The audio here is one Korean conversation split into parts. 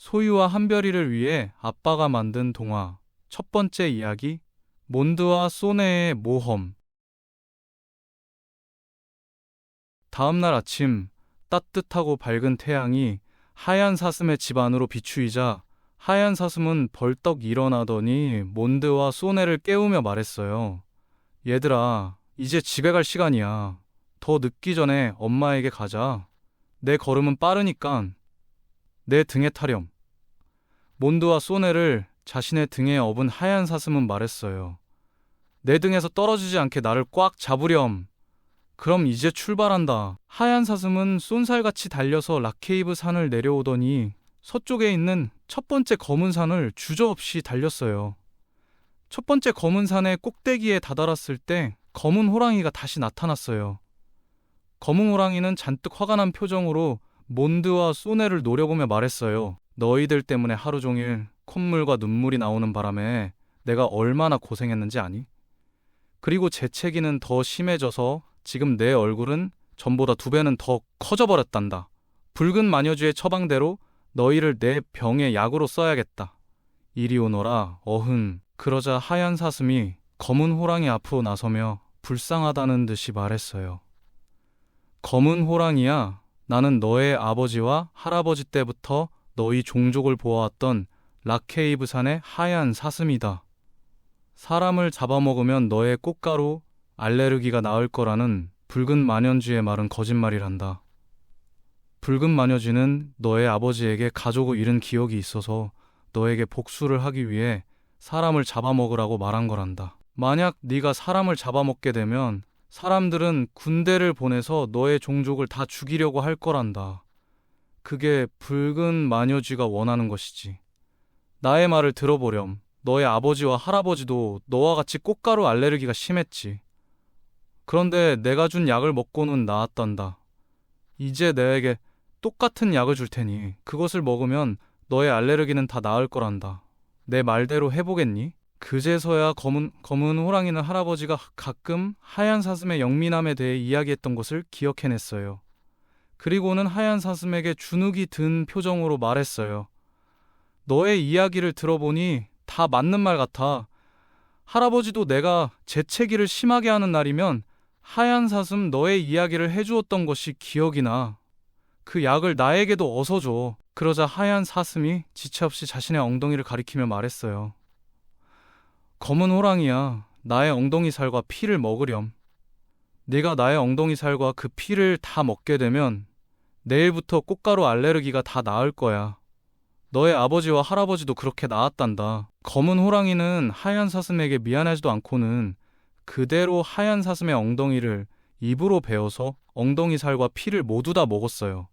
소유와 한별이를 위해 아빠가 만든 동화. 첫 번째 이야기, 몬드와 소네의 모험. 다음날 아침, 따뜻하고 밝은 태양이 하얀 사슴의 집 안으로 비추이자 하얀 사슴은 벌떡 일어나더니 몬드와 소네를 깨우며 말했어요. 얘들아, 이제 집에 갈 시간이야. 더 늦기 전에 엄마에게 가자. 내 걸음은 빠르니깐 내 등에 타렴. 몬드와 소네를 자신의 등에 업은 하얀 사슴은 말했어요. 내 등에서 떨어지지 않게 나를 꽉 잡으렴. 그럼 이제 출발한다. 하얀 사슴은 쏜살같이 달려서 락케이브 산을 내려오더니 서쪽에 있는 첫 번째 검은 산을 주저없이 달렸어요. 첫 번째 검은 산의 꼭대기에 다다랐을 때 검은 호랑이가 다시 나타났어요. 검은 호랑이는 잔뜩 화가 난 표정으로 몬드와 소네를 노려보며 말했어요. 너희들 때문에 하루 종일 콧물과 눈물이 나오는 바람에 내가 얼마나 고생했는지 아니? 그리고 재채기는 더 심해져서 지금 내 얼굴은 전보다 2배는 더 커져버렸단다. 붉은 마녀주의 처방대로 너희를 내 병의 약으로 써야겠다. 이리 오너라, 어흥. 그러자 하얀 사슴이 검은 호랑이 앞으로 나서며 불쌍하다는 듯이 말했어요. 검은 호랑이야, 나는 너의 아버지와 할아버지 때부터 너희 종족을 보아왔던 락케이브 산의 하얀 사슴이다. 사람을 잡아먹으면 너의 꽃가루, 알레르기가 나을 거라는 붉은 마녀쥐의 말은 거짓말이란다. 붉은 마녀쥐는 너의 아버지에게 가족을 잃은 기억이 있어서 너에게 복수를 하기 위해 사람을 잡아먹으라고 말한 거란다. 만약 네가 사람을 잡아먹게 되면 사람들은 군대를 보내서 너의 종족을 다 죽이려고 할 거란다. 그게 붉은 마녀쥐가 원하는 것이지. 나의 말을 들어보렴. 너의 아버지와 할아버지도 너와 같이 꽃가루 알레르기가 심했지. 그런데 내가 준 약을 먹고는 나았단다. 이제 너에게 똑같은 약을 줄 테니 그것을 먹으면 너의 알레르기는 다 나을 거란다. 내 말대로 해보겠니? 그제서야 검은 호랑이는 할아버지가 가끔 하얀 사슴의 영민함에 대해 이야기했던 것을 기억해냈어요. 그리고는 하얀 사슴에게 주눅이 든 표정으로 말했어요. 너의 이야기를 들어보니 다 맞는 말 같아. 할아버지도 내가 재채기를 심하게 하는 날이면 하얀 사슴 너의 이야기를 해주었던 것이 기억이 나. 그 약을 나에게도 어서 줘. 그러자 하얀 사슴이 지체 없이 자신의 엉덩이를 가리키며 말했어요. 검은 호랑이야, 나의 엉덩이 살과 피를 먹으렴. 네가 나의 엉덩이 살과 그 피를 다 먹게 되면 내일부터 꽃가루 알레르기가 다 나을 거야. 너의 아버지와 할아버지도 그렇게 나았단다. 검은 호랑이는 하얀 사슴에게 미안하지도 않고는 그대로 하얀 사슴의 엉덩이를 입으로 베어서 엉덩이 살과 피를 모두 다 먹었어요.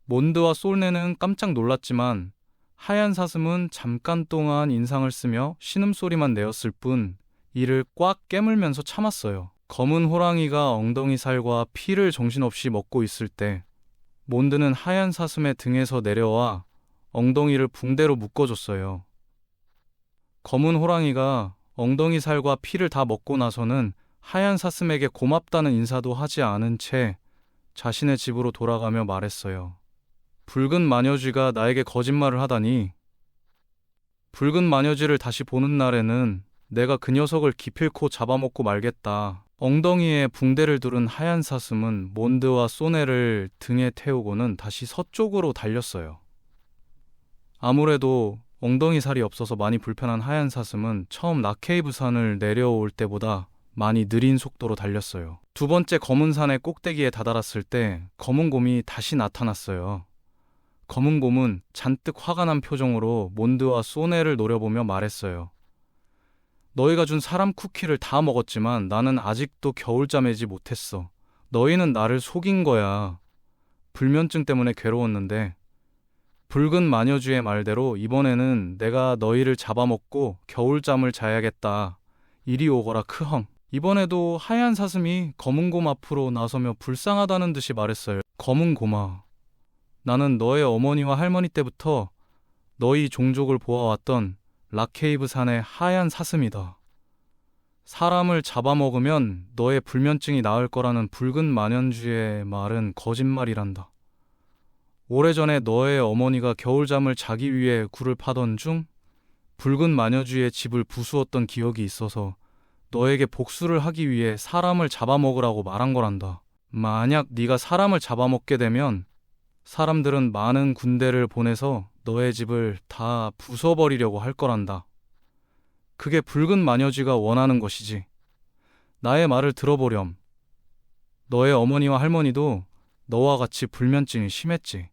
몬드와 솔네는 깜짝 놀랐지만 하얀 사슴은 잠깐 동안 인상을 쓰며 신음소리만 내었을 뿐 이를 꽉 깨물면서 참았어요. 검은 호랑이가 엉덩이 살과 피를 정신없이 먹고 있을 때 몬드는 하얀 사슴의 등에서 내려와 엉덩이를 붕대로 묶어줬어요. 검은 호랑이가 엉덩이 살과 피를 다 먹고 나서는 하얀 사슴에게 고맙다는 인사도 하지 않은 채 자신의 집으로 돌아가며 말했어요. 붉은 마녀쥐가 나에게 거짓말을 하다니. 붉은 마녀쥐를 다시 보는 날에는 내가 그 녀석을 기필코 잡아먹고 말겠다. 엉덩이에 붕대를 두른 하얀 사슴은 몬드와 소네를 등에 태우고는 다시 서쪽으로 달렸어요. 아무래도 엉덩이 살이 없어서 많이 불편한 하얀 사슴은 처음 락케이브 산을 내려올 때보다 많이 느린 속도로 달렸어요. 두 번째 검은 산의 꼭대기에 다다랐을 때 검은 곰이 다시 나타났어요. 검은 곰은 잔뜩 화가 난 표정으로 몬드와 소네를 노려보며 말했어요. 너희가 준 사람 쿠키를 다 먹었지만 나는 아직도 겨울잠에지 못했어. 너희는 나를 속인 거야. 불면증 때문에 괴로웠는데 붉은 마녀쥐의 말대로 이번에는 내가 너희를 잡아먹고 겨울잠을 자야겠다. 이리 오거라 크헝. 이번에도 하얀 사슴이 검은 곰 앞으로 나서며 불쌍하다는 듯이 말했어요. 검은 곰아, 나는 너의 어머니와 할머니 때부터 너희 종족을 보아왔던 락케이브 산의 하얀 사슴이다. 사람을 잡아먹으면 너의 불면증이 나을 거라는 붉은 마녀쥐의 말은 거짓말이란다. 오래전에 너의 어머니가 겨울잠을 자기 위해 굴을 파던 중 붉은 마녀쥐의 집을 부수었던 기억이 있어서 너에게 복수를 하기 위해 사람을 잡아먹으라고 말한 거란다. 만약 네가 사람을 잡아먹게 되면 사람들은 많은 군대를 보내서 너의 집을 다 부숴버리려고 할 거란다. 그게 붉은 마녀쥐가 원하는 것이지. 나의 말을 들어보렴. 너의 어머니와 할머니도 너와 같이 불면증이 심했지.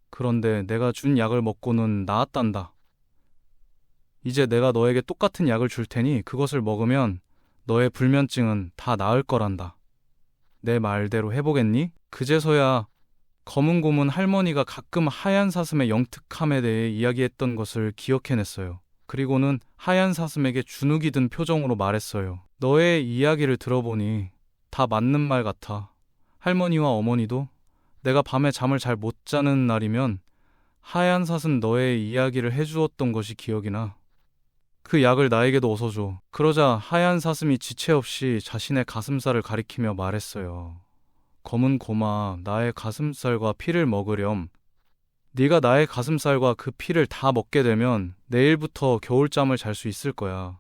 그런데 내가 준 약을 먹고는 나았단다. 이제 내가 너에게 똑같은 약을 줄 테니 그것을 먹으면 너의 불면증은 다 나을 거란다. 내 말대로 해보겠니? 그제서야 검은 곰은 할머니가 가끔 하얀 사슴의 영특함에 대해 이야기했던 것을 기억해냈어요. 그리고는 하얀 사슴에게 주눅이 든 표정으로 말했어요. 너의 이야기를 들어보니 다 맞는 말 같아. 할머니와 어머니도 내가 밤에 잠을 잘 못 자는 날이면 하얀 사슴 너의 이야기를 해주었던 것이 기억이 나. 그 약을 나에게도 어서 줘. 그러자 하얀 사슴이 지체 없이 자신의 가슴살을 가리키며 말했어요. 검은 곰아, 나의 가슴살과 피를 먹으렴. 네가 나의 가슴살과 그 피를 다 먹게 되면 내일부터 겨울잠을 잘 수 있을 거야.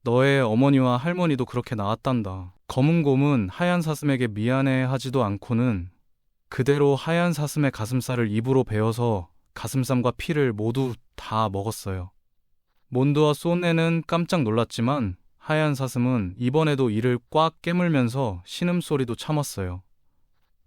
너의 어머니와 할머니도 그렇게 나았단다. 검은 곰은 하얀 사슴에게 미안해하지도 않고는 그대로 하얀 사슴의 가슴살을 입으로 베어서 가슴살과 피를 모두 다 먹었어요. 몬드와 소네는 깜짝 놀랐지만 하얀 사슴은 이번에도 이를 꽉 깨물면서 신음소리도 참았어요.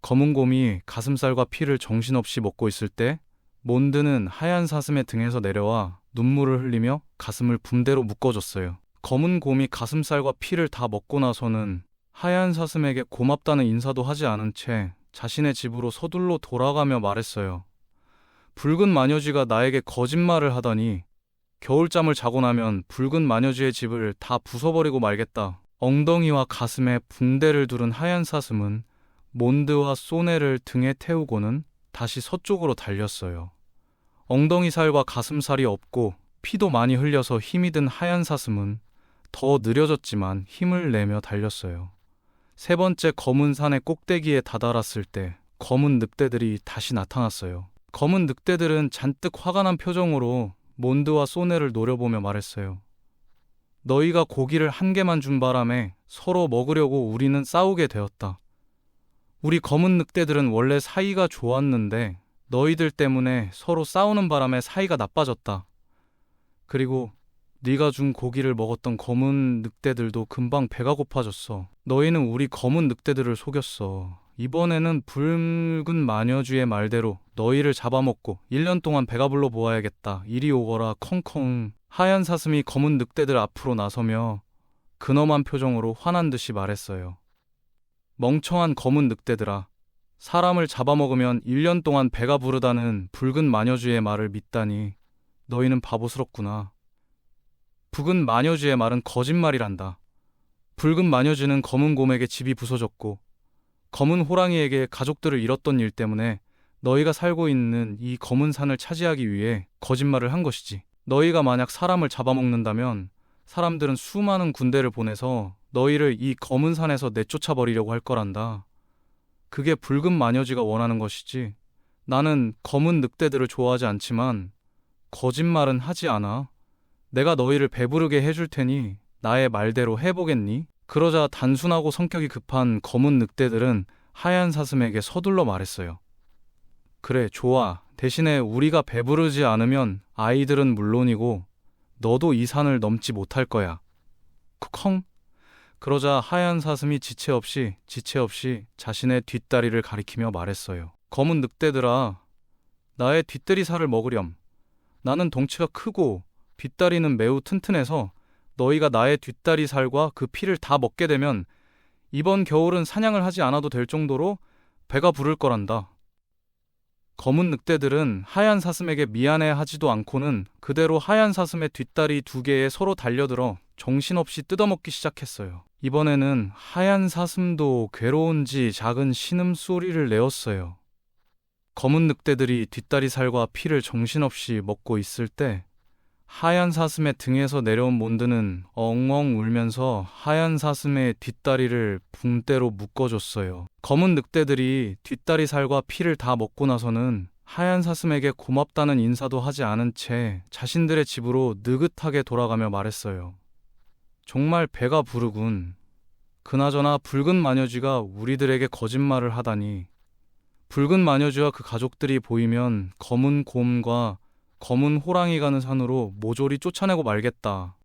검은 곰이 가슴살과 피를 정신없이 먹고 있을 때 몬드는 하얀 사슴의 등에서 내려와 눈물을 흘리며 가슴을 붕대로 묶어줬어요. 검은 곰이 가슴살과 피를 다 먹고 나서는 하얀 사슴에게 고맙다는 인사도 하지 않은 채 자신의 집으로 서둘러 돌아가며 말했어요. 붉은 마녀쥐가 나에게 거짓말을 하다니 겨울잠을 자고 나면 붉은 마녀쥐의 집을 다 부숴버리고 말겠다. 엉덩이와 가슴에 붕대를 두른 하얀 사슴은 몬드와 소네를 등에 태우고는 다시 서쪽으로 달렸어요. 엉덩이 살과 가슴살이 없고 피도 많이 흘려서 힘이 든 하얀 사슴은 더 느려졌지만 힘을 내며 달렸어요. 세 번째 검은 산의 꼭대기에 다다랐을 때 검은 늑대들이 다시 나타났어요. 검은 늑대들은 잔뜩 화가 난 표정으로 몬드와 소네를 노려보며 말했어요. 너희가 고기를 한 개만 준 바람에 서로 먹으려고 우리는 싸우게 되었다. 우리 검은 늑대들은 원래 사이가 좋았는데 너희들 때문에 서로 싸우는 바람에 사이가 나빠졌다. 그리고 네가 준 고기를 먹었던 검은 늑대들도 금방 배가 고파졌어. 너희는 우리 검은 늑대들을 속였어. 이번에는 붉은 마녀쥐의 말대로 너희를 잡아먹고 1년 동안 배가 불러 보아야겠다. 이리 오거라 컹컹. 하얀 사슴이 검은 늑대들 앞으로 나서며 근엄한 표정으로 화난 듯이 말했어요. 멍청한 검은 늑대들아. 사람을 잡아먹으면 1년 동안 배가 부르다는 붉은 마녀쥐의 말을 믿다니 너희는 바보스럽구나. 붉은 마녀쥐의 말은 거짓말이란다. 붉은 마녀쥐는 검은 곰에게 집이 부서졌고 검은 호랑이에게 가족들을 잃었던 일 때문에 너희가 살고 있는 이 검은 산을 차지하기 위해 거짓말을 한 것이지. 너희가 만약 사람을 잡아먹는다면 사람들은 수많은 군대를 보내서 너희를 이 검은 산에서 내쫓아버리려고 할 거란다. 그게 붉은 마녀쥐가 원하는 것이지. 나는 검은 늑대들을 좋아하지 않지만 거짓말은 하지 않아. 내가 너희를 배부르게 해줄 테니 나의 말대로 해보겠니? 그러자 단순하고 성격이 급한 검은 늑대들은 하얀 사슴에게 서둘러 말했어요. 그래, 좋아. 대신에 우리가 배부르지 않으면 아이들은 물론이고 너도 이 산을 넘지 못할 거야. 쿵. 그러자 하얀 사슴이 지체 없이 자신의 뒷다리를 가리키며 말했어요. 검은 늑대들아, 나의 뒷다리 살을 먹으렴. 나는 덩치가 크고 뒷다리는 매우 튼튼해서 너희가 나의 뒷다리 살과 그 피를 다 먹게 되면 이번 겨울은 사냥을 하지 않아도 될 정도로 배가 부를 거란다. 검은 늑대들은 하얀 사슴에게 미안해하지도 않고는 그대로 하얀 사슴의 뒷다리 2개에 서로 달려들어 정신없이 뜯어먹기 시작했어요. 이번에는 하얀 사슴도 괴로운지 작은 신음소리를 내었어요. 검은 늑대들이 뒷다리 살과 피를 정신없이 먹고 있을 때 하얀 사슴의 등에서 내려온 몬드는 엉엉 울면서 하얀 사슴의 뒷다리를 붕대로 묶어줬어요. 검은 늑대들이 뒷다리 살과 피를 다 먹고 나서는 하얀 사슴에게 고맙다는 인사도 하지 않은 채 자신들의 집으로 느긋하게 돌아가며 말했어요. 정말 배가 부르군. 그나저나 붉은 마녀쥐가 우리들에게 거짓말을 하다니. 붉은 마녀쥐와 그 가족들이 보이면 검은 곰과 검은 호랑이 가는 산으로 모조리 쫓아내고 말겠다.